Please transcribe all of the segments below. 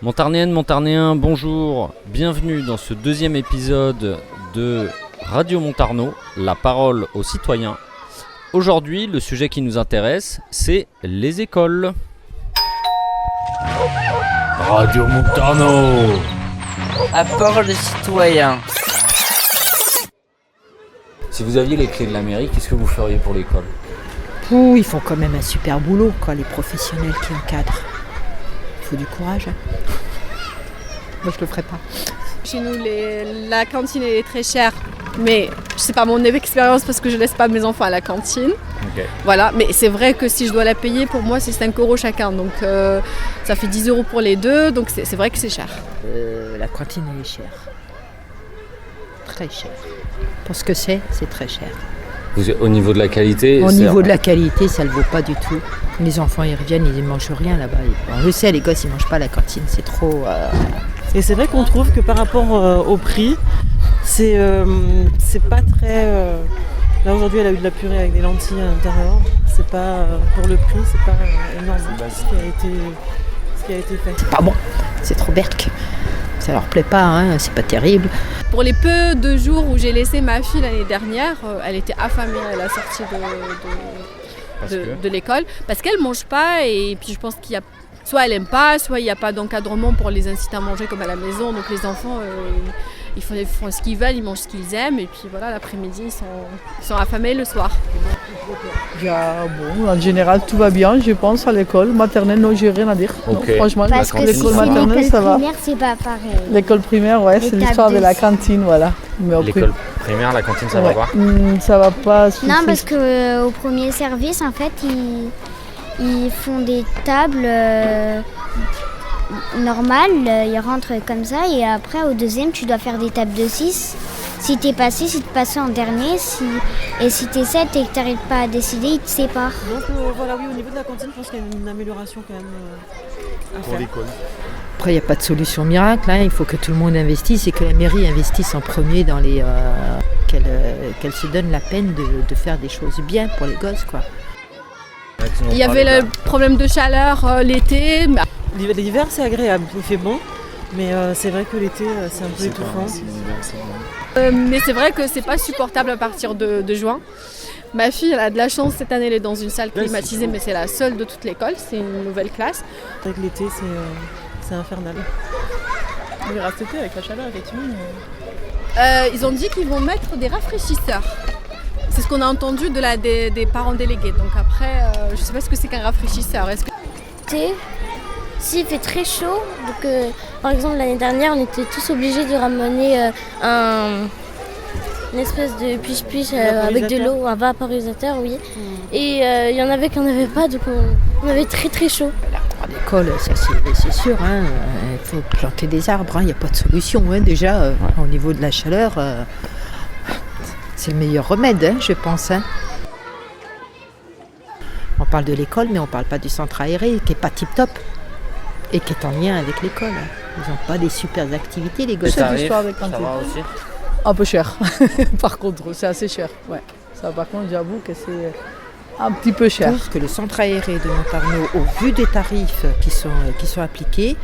Montarnéennes, Montarnéens, bonjour, bienvenue dans ce deuxième épisode de Radio Montarno, la parole aux citoyens. Aujourd'hui, le sujet qui nous intéresse, c'est les écoles. Radio Montarno. La parole des citoyens. Si vous aviez les clés de la mairie, qu'est-ce que vous feriez pour l'école ? Ouh, ils font quand même un super boulot, quoi, les professionnels qui encadrent. Il faut du courage. Moi, je le ferais pas. Chez nous, la cantine est très chère, mais c'est pas mon expérience parce que je laisse pas mes enfants à la cantine. Okay. Voilà, mais c'est vrai que si je dois la payer, pour moi, c'est 5 € chacun, donc ça fait 10 € pour les deux, donc c'est vrai que c'est cher. La cantine, elle est chère. Très chère. Pour ce que c'est très cher. Au niveau de la qualité Au niveau de la qualité, ça ne le vaut pas du tout. Les enfants, ils reviennent, ils ne mangent rien là-bas. On le sait, les gosses, ils ne mangent pas à la cantine, c'est trop... Et c'est vrai qu'on trouve que par rapport au prix, c'est pas très... Là aujourd'hui elle a eu de la purée avec des lentilles à l'intérieur. C'est pas pour le prix, c'est pas énorme ce qui a été fait. C'est pas bon, c'est trop berk. Ça leur plaît pas, hein, c'est pas terrible. Pour les peu de jours où j'ai laissé ma fille l'année dernière, elle était affamée à la sortie de l'école parce qu'elle mange pas, et puis je pense qu'il y a soit elle aime pas, soit il n'y a pas d'encadrement pour les inciter à manger comme à la maison. Donc les enfants, ils font ce qu'ils veulent, ils mangent ce qu'ils aiment, et puis voilà, l'après-midi, ils sont affamés le soir. En général, tout va bien, je pense, à l'école. Maternelle, non, j'ai rien à dire. Okay. Non, franchement, parce que l'école maternelle, ça va. L'école primaire, c'est pas pareil. L'école primaire, ouais, c'est l'histoire de la cantine, voilà. Mais l'école primaire, la cantine, ça va pas ? Ça va pas. Non, parce qu'au premier service, en fait, ils font des tables normales, ils rentrent comme ça, et après, au deuxième, tu dois faire des tables de 6. Si t'es passé en dernier, et si t'es 7 et que t'arrives pas à décider, ils te séparent. Donc voilà, oui, au niveau de la cantine, je pense qu'il y a une amélioration quand même à faire. Pour l'école. Après, il n'y a pas de solution miracle, hein. Il faut que tout le monde investisse et que la mairie investisse en premier dans les... qu'elle se donne la peine de faire des choses bien pour les gosses, quoi. Il y avait le problème de chaleur l'été. L'hiver, c'est agréable, il fait bon, mais c'est vrai que l'été, c'est un peu étouffant. Mais c'est vrai que c'est pas supportable à partir de juin. Ma fille, elle a de la chance, cette année elle est dans une salle climatisée, mais c'est la seule de toute l'école, c'est une nouvelle classe. Avec l'été, c'est infernal. On verra cet été avec la chaleur, effectivement. Ils ont dit qu'ils vont mettre des rafraîchisseurs. C'est ce qu'on a entendu des parents délégués. Donc après, je ne sais pas ce que c'est qu'un rafraîchisseur. S'il fait très chaud, donc par exemple l'année dernière, on était tous obligés de ramener une espèce de puche-puche avec de l'eau, un vaporisateur, oui. Et il y en avait qui n'en avaient pas, donc on avait très très chaud. À l'école, ça c'est sûr, hein. Il faut planter des arbres, il n'y a pas de solution, hein. Déjà, au niveau de la chaleur, c'est le meilleur remède, hein, je pense. Hein. On parle de l'école, mais on ne parle pas du centre aéré, qui n'est pas tip-top et qui est en lien avec l'école. Ils n'ont pas des super activités, les gosses. Ça va aussi. Un peu cher, par contre, c'est assez cher. Ouais. Ça, par contre, j'avoue que c'est un petit peu cher. Parce que le centre aéré de Montarno, au vu des tarifs qui sont appliqués,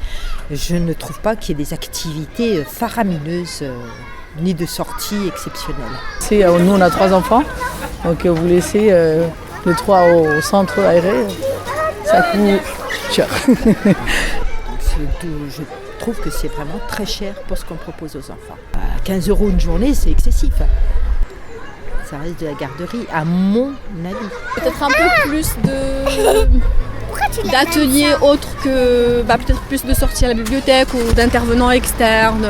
je ne trouve pas qu'il y ait des activités faramineuses ni de sorties exceptionnelles. Nous, on a 3 enfants, donc vous laissez les 3 au centre aéré, ça coûte cher. Je trouve que c'est vraiment très cher pour ce qu'on propose aux enfants. 15 € une journée, c'est excessif. Ça reste de la garderie, à mon avis. Peut-être un peu plus d'ateliers autres que... peut-être plus de sorties à la bibliothèque ou d'intervenants externes.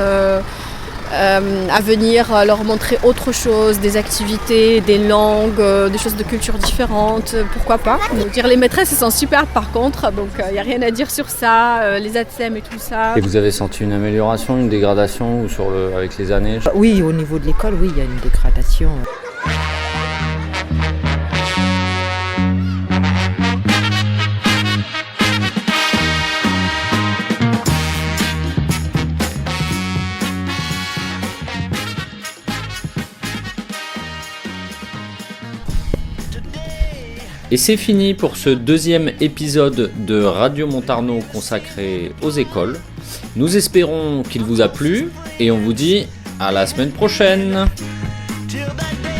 À venir leur montrer autre chose, des activités, des langues, des choses de culture différentes, pourquoi pas. Les maîtresses elles sont superbes par contre, donc il n'y a rien à dire sur ça, les ATSEM et tout ça. Et vous avez senti une amélioration, une dégradation ou avec les années ? Oui, au niveau de l'école, oui, il y a une dégradation. Et c'est fini pour ce deuxième épisode de Radio Montarno consacré aux écoles. Nous espérons qu'il vous a plu et on vous dit à la semaine prochaine. Till that day.